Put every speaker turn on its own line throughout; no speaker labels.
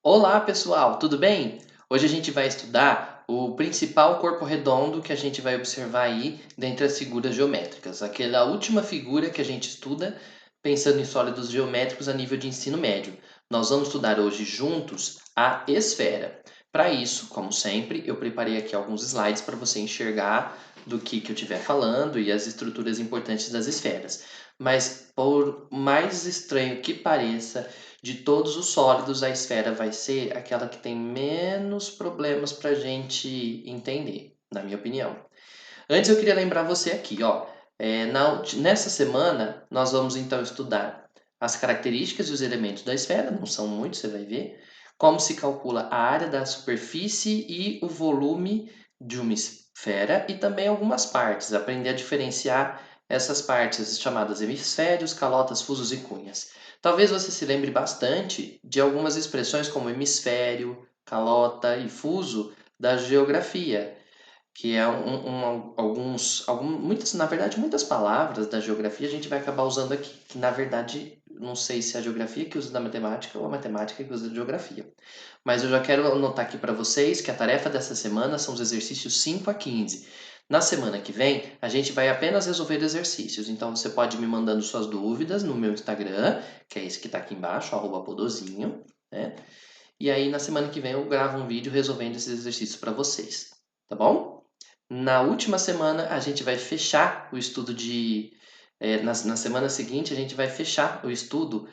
Olá, pessoal, tudo bem? Hoje a gente vai estudar o principal corpo redondo que a gente vai observar aí dentre as figuras geométricas, aquela última figura que a gente estuda pensando em sólidos geométricos a nível de ensino médio. Nós vamos estudar hoje juntos a esfera. Para isso, como sempre, eu preparei aqui alguns slides para você enxergar do que eu estiver falando e as estruturas importantes das esferas. Mas por mais estranho que pareça, de todos os sólidos, a esfera vai ser aquela que tem menos problemas para a gente entender, na minha opinião. Antes eu queria lembrar você aqui, ó, nessa semana nós vamos então estudar as características e os elementos da esfera, não são muitos, você vai ver, como se calcula a área da superfície e o volume de uma esfera e também algumas partes, aprender a diferenciar essas partes chamadas hemisférios, calotas, fusos e cunhas. Talvez você se lembre bastante de algumas expressões como hemisfério, calota e fuso da geografia, que é muitas, na verdade, muitas palavras da geografia a gente vai acabar usando aqui, que na verdade, não sei se é a geografia que usa da matemática ou a matemática que usa da geografia. Mas eu já quero anotar aqui para vocês que a tarefa dessa semana são os exercícios 5 a 15. Na semana que vem, a gente vai apenas resolver exercícios, então você pode ir me mandando suas dúvidas no meu Instagram, que é esse que está aqui embaixo, @podozinho, né? E aí na semana que vem eu gravo um vídeo resolvendo esses exercícios para vocês, tá bom? Na última semana, a gente vai fechar o estudo na semana seguinte, a gente vai fechar o estudo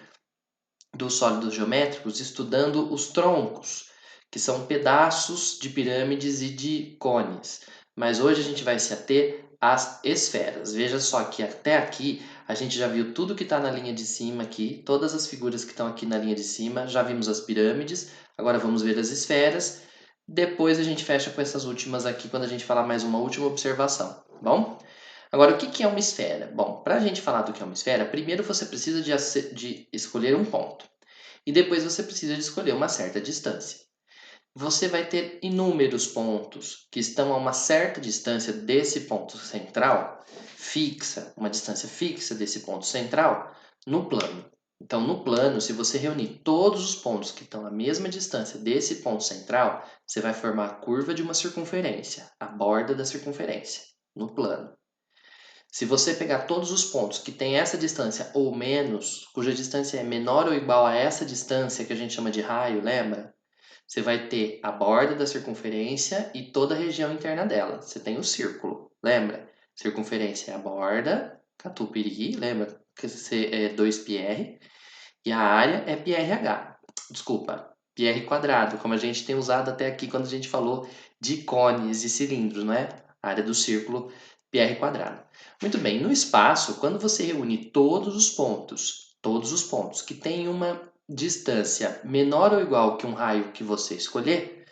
dos sólidos geométricos estudando os troncos, que são pedaços de pirâmides e de cones. Mas hoje a gente vai se ater às esferas. Veja só que até aqui a gente já viu tudo que está na linha de cima aqui, todas as figuras que estão aqui na linha de cima, já vimos as pirâmides, agora vamos ver as esferas. Depois a gente fecha com essas últimas aqui quando a gente falar mais uma última observação, tá bom? Agora, o que é uma esfera? Bom, para a gente falar do que é uma esfera, primeiro você precisa de escolher um ponto e depois você precisa de escolher uma certa distância. Você vai ter inúmeros pontos que estão a uma certa distância desse ponto central, fixa, uma distância fixa desse ponto central, no plano. Então, no plano, se você reunir todos os pontos que estão à mesma distância desse ponto central, você vai formar a curva de uma circunferência, a borda da circunferência, no plano. Se você pegar todos os pontos que têm essa distância ou menos, cuja distância é menor ou igual a essa distância que a gente chama de raio, lembra? Você vai ter a borda da circunferência e toda a região interna dela. Você tem o círculo, lembra? Circunferência é a borda, catupiry, lembra? Que é 2πr. E a área é πrh. Desculpa, πr quadrado, como a gente tem usado até aqui quando a gente falou de cones e cilindros, não é? A área do círculo, πr quadrado. Muito bem, no espaço, quando você reúne todos os pontos que têm uma distância menor ou igual que um raio que você escolher,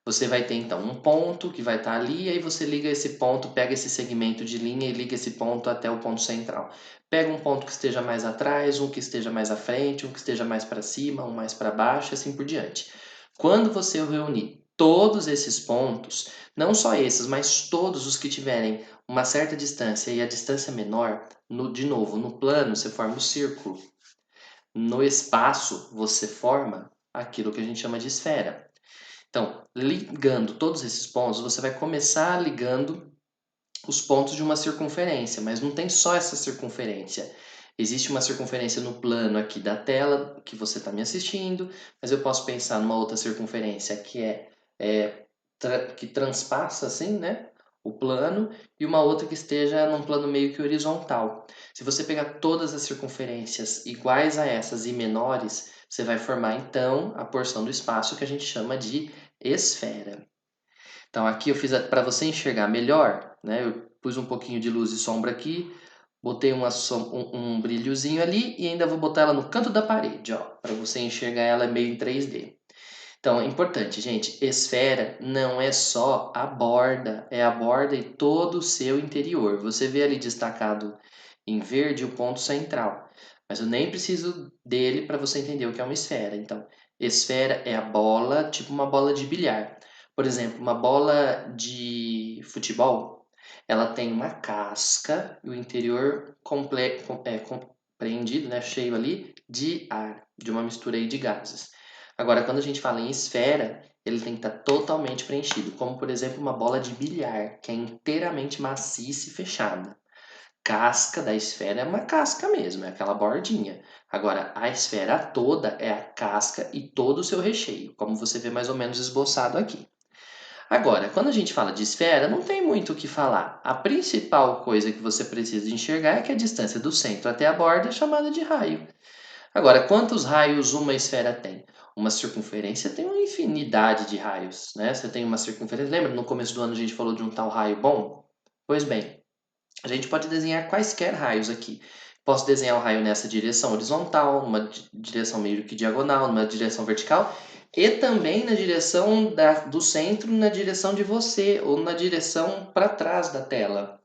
você vai ter então um ponto que vai estar ali, e aí você liga esse ponto, pega esse segmento de linha e liga esse ponto até o ponto central. Pega um ponto que esteja mais atrás, um que esteja mais à frente, um que esteja mais para cima, um mais para baixo e assim por diante. Quando você reunir todos esses pontos, não só esses, mas todos os que tiverem uma certa distância e a distância menor, de novo, no plano você forma o círculo. No espaço você forma aquilo que a gente chama de esfera. Então, ligando todos esses pontos, você vai começar ligando os pontos de uma circunferência, mas não tem só essa circunferência. Existe uma circunferência no plano aqui da tela que você está me assistindo, mas eu posso pensar numa outra circunferência é que transpassa assim, né? O plano, e uma outra que esteja num plano meio que horizontal. Se você pegar todas as circunferências iguais a essas e menores, você vai formar então a porção do espaço que a gente chama de esfera. Então aqui eu fiz para você enxergar melhor, né? Eu pus um pouquinho de luz e sombra aqui, botei um brilhozinho ali e ainda vou botar ela no canto da parede, ó, para você enxergar ela meio em 3D. Então é importante, gente, esfera não é só a borda, é a borda e todo o seu interior. Você vê ali destacado em verde o ponto central, mas eu nem preciso dele para você entender o que é uma esfera. Então, esfera é a bola, tipo uma bola de bilhar. Por exemplo, uma bola de futebol, ela tem uma casca e o interior compreendido, né, cheio ali de ar, de uma mistura aí de gases. Agora, quando a gente fala em esfera, ele tem que estar totalmente preenchido, como por exemplo uma bola de bilhar, que é inteiramente maciça e fechada. Casca da esfera é uma casca mesmo, é aquela bordinha. Agora, a esfera toda é a casca e todo o seu recheio, como você vê mais ou menos esboçado aqui. Agora, quando a gente fala de esfera, não tem muito o que falar. A principal coisa que você precisa enxergar é que a distância do centro até a borda é chamada de raio. Agora, quantos raios uma esfera tem? Uma circunferência tem uma infinidade de raios, né? Você tem uma circunferência. Lembra no começo do ano a gente falou de um tal raio bom? Pois bem, a gente pode desenhar quaisquer raios aqui. Posso desenhar o raio nessa direção horizontal, numa direção meio que diagonal, numa direção vertical e também na direção do centro, na direção de você ou na direção para trás da tela.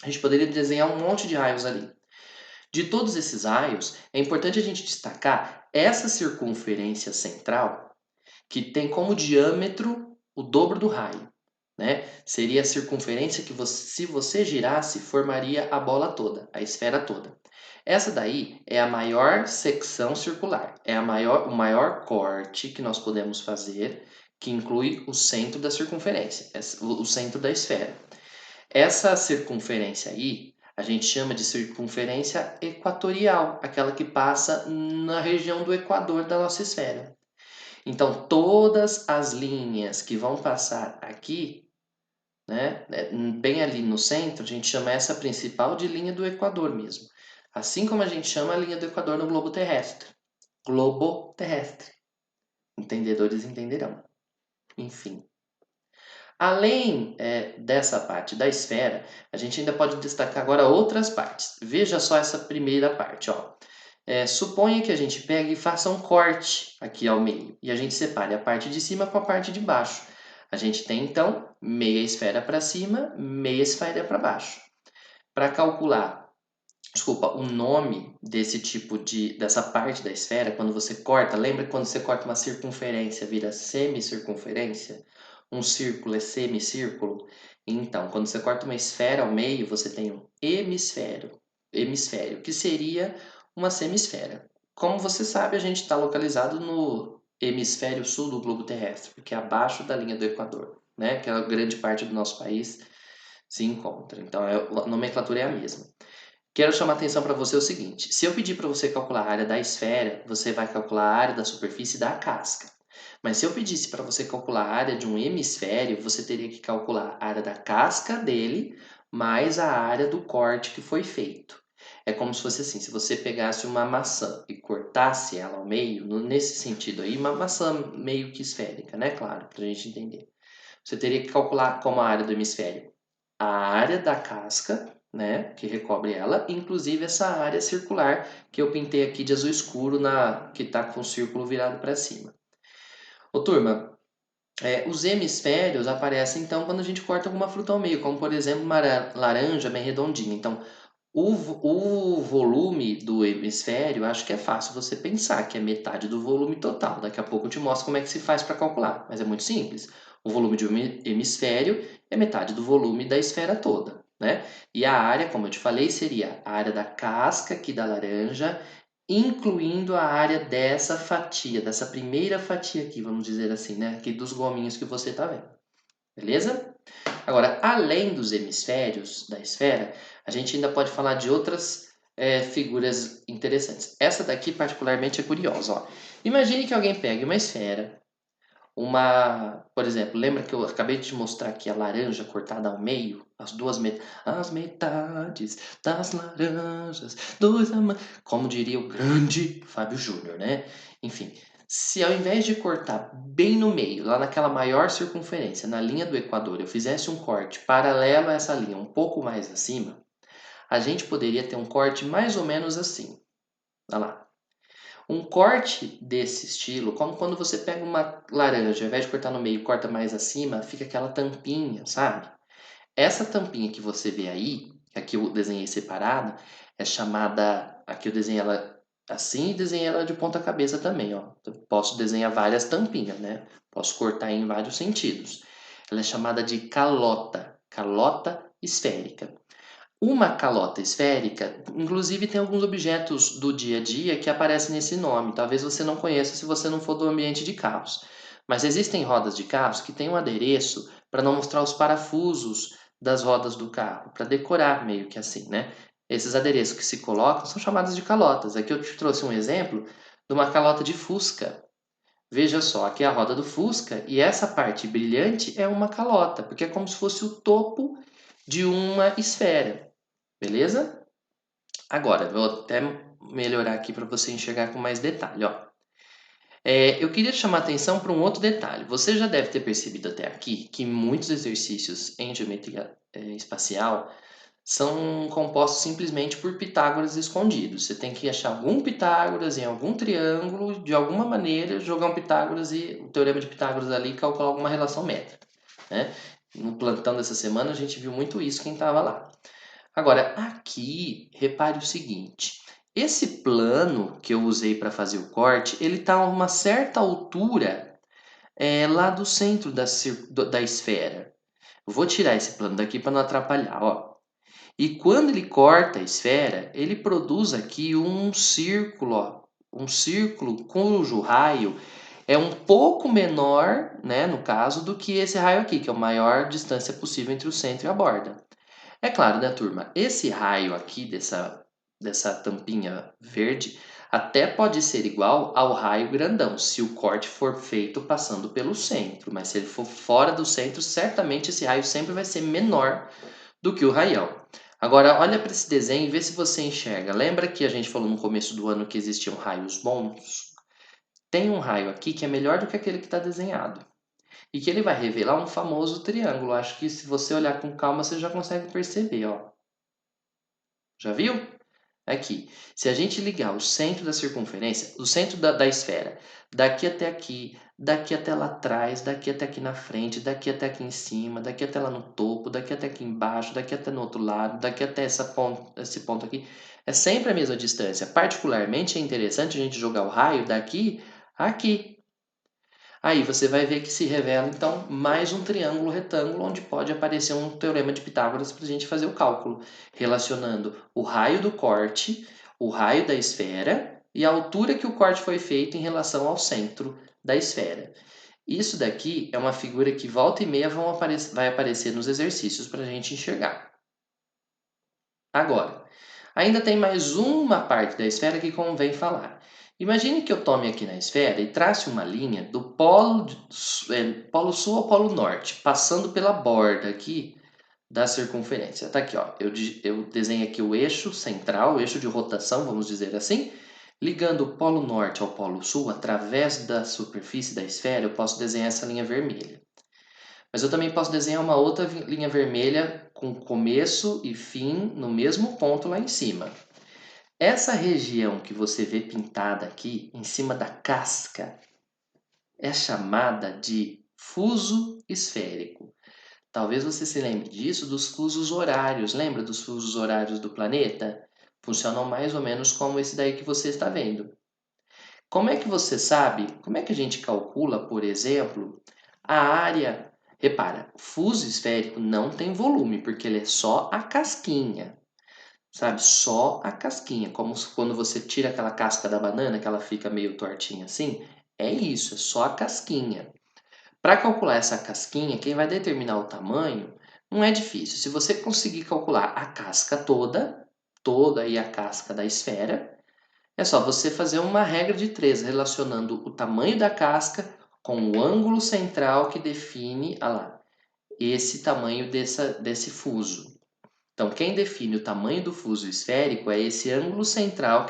A gente poderia desenhar um monte de raios ali. De todos esses raios, é importante a gente destacar essa circunferência central, que tem como diâmetro o dobro do raio. Né? Seria a circunferência que se você girasse, formaria a bola toda, a esfera toda. Essa daí é a maior secção circular, é o maior corte que nós podemos fazer, que inclui o centro da circunferência, o centro da esfera. Essa circunferência aí, a gente chama de circunferência equatorial, aquela que passa na região do equador da nossa esfera. Então, todas as linhas que vão passar aqui, né, bem ali no centro, a gente chama essa principal de linha do equador mesmo. Assim como a gente chama a linha do equador no globo terrestre. Globo terrestre. Entendedores entenderão. Enfim. Além dessa parte da esfera, a gente ainda pode destacar agora outras partes. Veja só essa primeira parte. Ó. Suponha que a gente pegue e faça um corte aqui ao meio e a gente separe a parte de cima com a parte de baixo. A gente tem então meia esfera para cima, meia esfera para baixo. Para calcular, o nome dessa parte da esfera, quando você corta, lembra que quando você corta uma circunferência vira semicircunferência? Um círculo é semicírculo? Então, quando você corta uma esfera ao meio, você tem um hemisfério, que seria uma semisfera. Como você sabe, a gente está localizado no hemisfério sul do globo terrestre, porque é abaixo da linha do Equador, né? Que a grande parte do nosso país se encontra. Então, a nomenclatura é a mesma. Quero chamar a atenção para você o seguinte: se eu pedir para você calcular a área da esfera, você vai calcular a área da superfície da casca. Mas se eu pedisse para você calcular a área de um hemisfério, você teria que calcular a área da casca dele mais a área do corte que foi feito. É como se fosse assim, se você pegasse uma maçã e cortasse ela ao meio, nesse sentido aí, uma maçã meio que esférica, né? Claro, para a gente entender. Você teria que calcular como a área do hemisfério a área da casca, né, que recobre ela, inclusive essa área circular que eu pintei aqui de azul escuro, que está com o círculo virado para cima. Ô turma, os hemisférios aparecem então quando a gente corta alguma fruta ao meio, como por exemplo uma laranja bem redondinha. Então, o volume do hemisfério, acho que é fácil você pensar que é metade do volume total. Daqui a pouco eu te mostro como é que se faz para calcular, mas é muito simples. O volume de um hemisfério é metade do volume da esfera toda, né? E a área, como eu te falei, seria a área da casca aqui da laranja, incluindo a área dessa fatia, dessa primeira fatia aqui, vamos dizer assim, né? Aqui dos gominhos que você está vendo. Beleza? Agora, além dos hemisférios da esfera, a gente ainda pode falar de outras figuras interessantes. Essa daqui, particularmente, é curiosa. Ó. Imagine que alguém pegue uma esfera, por exemplo, lembra que eu acabei de te mostrar aqui a laranja cortada ao meio? As metades das laranjas, como diria o grande Fábio Júnior, né? Enfim, se ao invés de cortar bem no meio, lá naquela maior circunferência, na linha do Equador, eu fizesse um corte paralelo a essa linha, um pouco mais acima, a gente poderia ter um corte mais ou menos assim. Olha lá. Um corte desse estilo, como quando você pega uma laranja, ao invés de cortar no meio, corta mais acima, fica aquela tampinha, sabe? Essa tampinha que você vê aí, aqui eu desenhei separado, é chamada. Aqui eu desenhei ela assim e desenhei ela de ponta cabeça também, ó. Eu posso desenhar várias tampinhas, né? Posso cortar em vários sentidos. Ela é chamada de calota, calota esférica. Uma calota esférica, inclusive tem alguns objetos do dia a dia que aparecem nesse nome. Talvez você não conheça se você não for do ambiente de carros. Mas existem rodas de carros que têm um adereço para não mostrar os parafusos das rodas do carro, para decorar meio que assim, né? Esses adereços que se colocam são chamados de calotas. Aqui eu te trouxe um exemplo de uma calota de Fusca. Veja só, aqui é a roda do Fusca e essa parte brilhante é uma calota, porque é como se fosse o topo de uma esfera. Beleza? Agora, vou até melhorar aqui para você enxergar com mais detalhe. Ó. Eu queria chamar a atenção para um outro detalhe. Você já deve ter percebido até aqui que muitos exercícios em geometria espacial são compostos simplesmente por Pitágoras escondidos. Você tem que achar algum Pitágoras em algum triângulo, de alguma maneira, jogar um Pitágoras e o teorema de Pitágoras ali e calcular alguma relação métrica. Né? No plantão dessa semana a gente viu muito isso quem estava lá. Agora, aqui, repare o seguinte: esse plano que eu usei para fazer o corte, ele está a uma certa altura lá do centro da esfera. Eu vou tirar esse plano daqui para não atrapalhar, ó. E quando ele corta a esfera, ele produz aqui um círculo, ó, um círculo cujo raio é um pouco menor, né, no caso, do que esse raio aqui, que é a maior distância possível entre o centro e a borda. É claro, né, turma? Esse raio aqui dessa tampinha verde até pode ser igual ao raio grandão, se o corte for feito passando pelo centro. Mas se ele for fora do centro, certamente esse raio sempre vai ser menor do que o raião. Agora, olha para esse desenho e vê se você enxerga. Lembra que a gente falou no começo do ano que existiam raios bons? Tem um raio aqui que é melhor do que aquele que está desenhado. E que ele vai revelar um famoso triângulo. Acho que se você olhar com calma, você já consegue perceber, ó. Já viu? Aqui. Se a gente ligar o centro da circunferência, o centro da esfera, daqui até aqui, daqui até lá atrás, daqui até aqui na frente, daqui até aqui em cima, daqui até lá no topo, daqui até aqui embaixo, daqui até no outro lado, daqui até esse ponto aqui, é sempre a mesma distância. Particularmente é interessante a gente jogar o raio daqui a aqui. Aí você vai ver que se revela então mais um triângulo retângulo onde pode aparecer um teorema de Pitágoras para a gente fazer o cálculo, relacionando o raio do corte, o raio da esfera e a altura que o corte foi feito em relação ao centro da esfera. Isso daqui é uma figura que volta e meia vai aparecer nos exercícios para a gente enxergar. Agora, ainda tem mais uma parte da esfera que convém falar. Imagine que eu tome aqui na esfera e trace uma linha do polo sul ao polo norte, passando pela borda aqui da circunferência. Tá aqui, ó. Eu desenho aqui o eixo central, o eixo de rotação, vamos dizer assim. Ligando o polo norte ao polo sul, através da superfície da esfera, eu posso desenhar essa linha vermelha. Mas eu também posso desenhar uma outra linha vermelha com começo e fim no mesmo ponto lá em cima. Essa região que você vê pintada aqui, em cima da casca, é chamada de fuso esférico. Talvez você se lembre disso dos fusos horários. Lembra dos fusos horários do planeta? Funcionam mais ou menos como esse daí que você está vendo. Como é que você sabe? Como é que a gente calcula, por exemplo, a área? Repara, o fuso esférico não tem volume, porque ele é só a casquinha. Sabe, só a casquinha, como quando você tira aquela casca da banana, que ela fica meio tortinha assim, é isso, é só a casquinha. Para calcular essa casquinha, quem vai determinar o tamanho não é difícil. Se você conseguir calcular a casca toda e a casca da esfera, é só você fazer uma regra de 3 relacionando o tamanho da casca com o ângulo central que define, lá, esse tamanho desse fuso. Então, quem define o tamanho do fuso esférico é esse ângulo central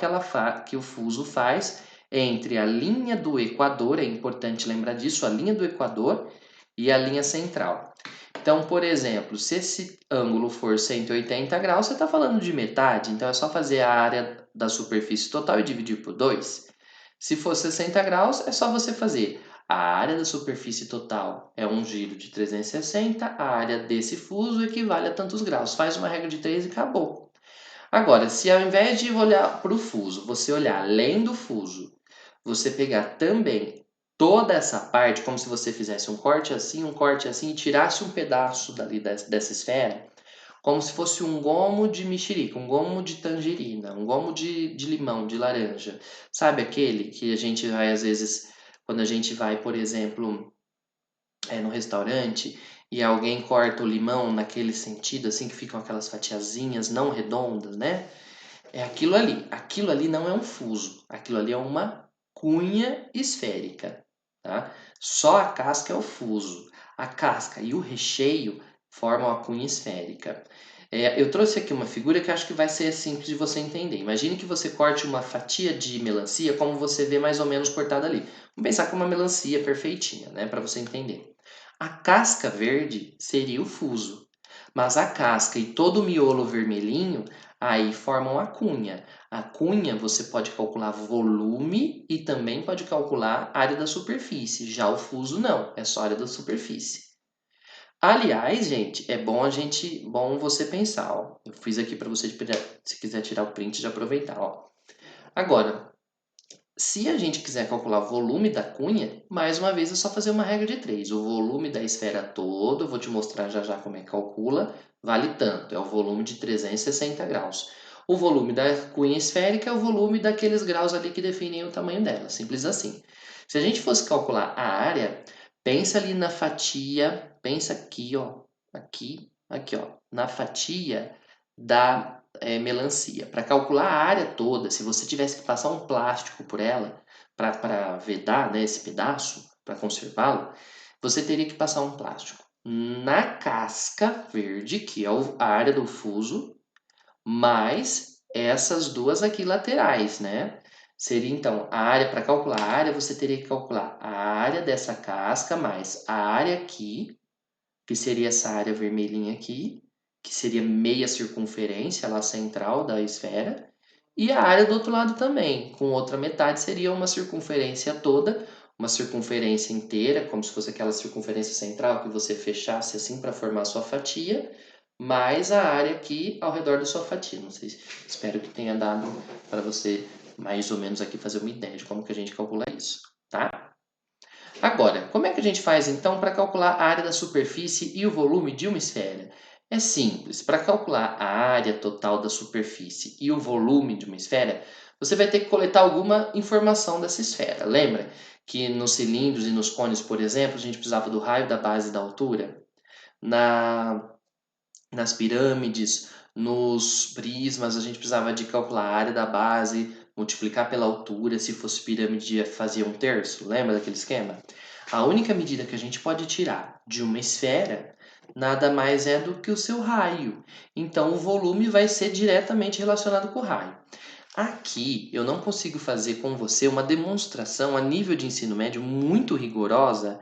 que o fuso faz entre a linha do equador, é importante lembrar disso, a linha do equador e a linha central. Então, por exemplo, se esse ângulo for 180 graus, você está falando de metade, então é só fazer a área da superfície total e dividir por 2. Se for 60 graus, é só você fazer a área da superfície total é um giro de 360, a área desse fuso equivale a tantos graus. Faz uma regra de 3 e acabou. Agora, se ao invés de olhar para o fuso, você olhar além do fuso, você pegar também toda essa parte, como se você fizesse um corte assim e tirasse um pedaço dali dessa esfera, como se fosse um gomo de mexerica, um gomo de tangerina, um gomo de limão, de laranja. Sabe aquele que a gente vai, às vezes, quando a gente vai, por exemplo, no restaurante e alguém corta o limão naquele sentido, assim, que ficam aquelas fatiazinhas não redondas, né? É aquilo ali. Aquilo ali não é um fuso, aquilo ali é uma cunha esférica, tá? Só a casca é o fuso. A casca e o recheio formam a cunha esférica. Eu trouxe aqui uma figura que acho que vai ser simples de você entender. Imagine que você corte uma fatia de melancia, como você vê mais ou menos cortada ali. Vamos pensar que é uma melancia perfeitinha, né, para você entender. A casca verde seria o fuso, mas a casca e todo o miolo vermelhinho aí formam a cunha. A cunha você pode calcular volume e também pode calcular área da superfície. Já o fuso não, é só área da superfície. Aliás, gente, bom você pensar, ó. Eu fiz aqui para você, se quiser tirar o print, de aproveitar, ó. Agora, se a gente quiser calcular o volume da cunha, mais uma vez é só fazer uma regra de 3. O volume da esfera toda, eu vou te mostrar já já como é que calcula, vale tanto, é o volume de 360 graus. O volume da cunha esférica é o volume daqueles graus ali que definem o tamanho dela, simples assim. Se a gente fosse calcular a área, pensa ali na fatia, pensa aqui, ó, aqui, ó, na fatia da melancia. Para calcular a área toda, se você tivesse que passar um plástico por ela para vedar, né, esse pedaço, para conservá-lo, você teria que passar um plástico na casca verde, que é a área do fuso, mais essas duas aqui laterais, né? Seria então a área, para calcular a área, você teria que calcular a área dessa casca mais a área aqui, que seria essa área vermelhinha aqui, que seria meia circunferência lá central da esfera, e a área do outro lado também, com outra metade seria uma circunferência toda, uma circunferência inteira, como se fosse aquela circunferência central que você fechasse assim para formar a sua fatia, mais a área aqui ao redor da sua fatia. Não sei, espero que tenha dado para você mais ou menos aqui fazer uma ideia de como que a gente calcula isso, tá? Agora, como é que a gente faz então para calcular a área da superfície e o volume de uma esfera? É simples, para calcular a área total da superfície e o volume de uma esfera, você vai ter que coletar alguma informação dessa esfera. Lembra que nos cilindros e nos cones, por exemplo, a gente precisava do raio, da base e da altura? Na, nas pirâmides, nos prismas, a gente precisava de calcular a área da base, multiplicar pela altura, se fosse pirâmide fazia um terço, lembra daquele esquema? A única medida que a gente pode tirar de uma esfera nada mais é do que o seu raio. Então, o volume vai ser diretamente relacionado com o raio. Aqui, eu não consigo fazer com você uma demonstração a nível de ensino médio muito rigorosa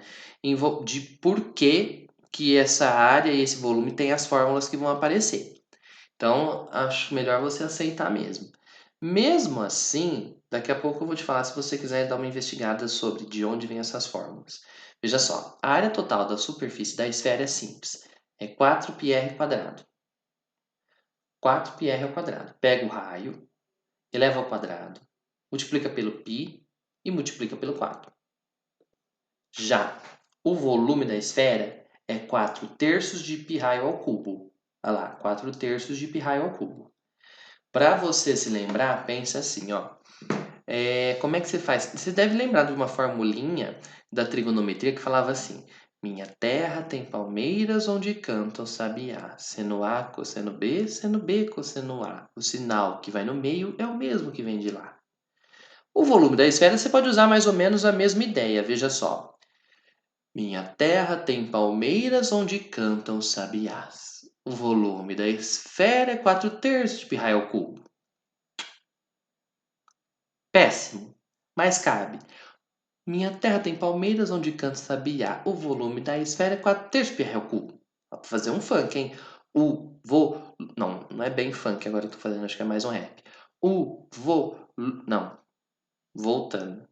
de por que essa área e esse volume têm as fórmulas que vão aparecer. Então, acho melhor você aceitar mesmo. Mesmo assim, daqui a pouco eu vou te falar se você quiser dar uma investigada sobre de onde vêm essas fórmulas. Veja só, a área total da superfície da esfera é simples. É 4πr quadrado. 4πr ao quadrado. Pega o raio, eleva ao quadrado, multiplica pelo π e multiplica pelo 4. Já o volume da esfera é 4 terços de π raio ao cubo. Olha lá, 4 terços de π raio ao cubo. Para você se lembrar, pensa assim, ó. Como é que você faz? Você deve lembrar de uma formulinha da trigonometria que falava assim: minha terra tem palmeiras onde canta o sabiá. Seno A, cosseno B, cosseno A. O sinal que vai no meio é o mesmo que vem de lá. O volume da esfera você pode usar mais ou menos a mesma ideia, veja só. Minha terra tem palmeiras onde cantam sabiás. O volume da esfera é 4 terços de π raio ao cubo. Péssimo, mas cabe. Minha terra tem palmeiras onde canta sabiá. O volume da esfera é 4 terços de π raio ao cubo. Dá pra fazer um funk, hein? Não é bem funk agora que eu tô fazendo, acho que é mais um rap. Não, voltando.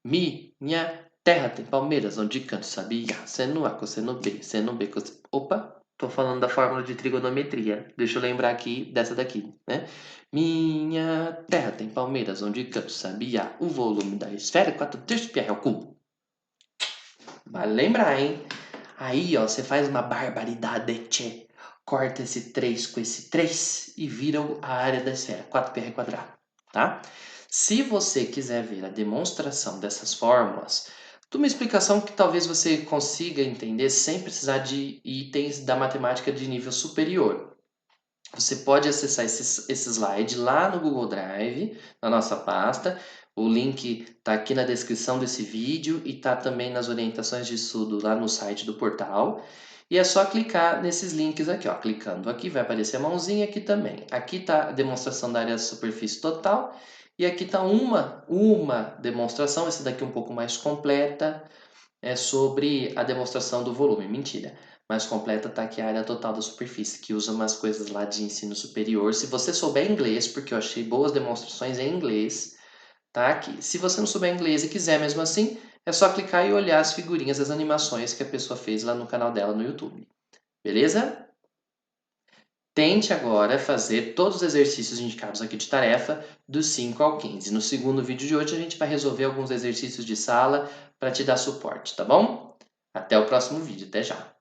Minha terra tem palmeiras onde canto sabiá. Seno A, cosseno B, seno B, cosseno... Opa, tô falando da fórmula de trigonometria. Deixa eu lembrar aqui dessa daqui, né? Minha terra tem palmeiras onde canto sabiá. O volume da esfera é 4 terços de πr ao cubo. Vale lembrar, hein? Aí, ó, você faz uma barbaridade, tchê. corta esse 3 com esse 3 e vira a área da esfera, 4πr², tá? Se você quiser ver a demonstração dessas fórmulas, de uma explicação que talvez você consiga entender sem precisar de itens da matemática de nível superior, você pode acessar esse slide lá no Google Drive, na nossa pasta. O link está aqui na descrição desse vídeo e está também nas orientações de estudo lá no site do portal. E é só clicar nesses links aqui, ó. Clicando aqui vai aparecer a mãozinha aqui também. Aqui está a demonstração da área da superfície total e aqui está uma demonstração, essa daqui um pouco mais completa, é sobre a demonstração do volume. Mentira. Mais completa está aqui a área total da superfície, que usa umas coisas lá de ensino superior. Se você souber inglês, porque eu achei boas demonstrações em inglês, tá aqui. Se você não souber inglês e quiser mesmo assim, é só clicar e olhar as figurinhas, as animações que a pessoa fez lá no canal dela no YouTube. Beleza? Tente agora fazer todos os exercícios indicados aqui de tarefa dos 5 ao 15. No segundo vídeo de hoje a gente vai resolver alguns exercícios de sala para te dar suporte, tá bom? Até o próximo vídeo, até já!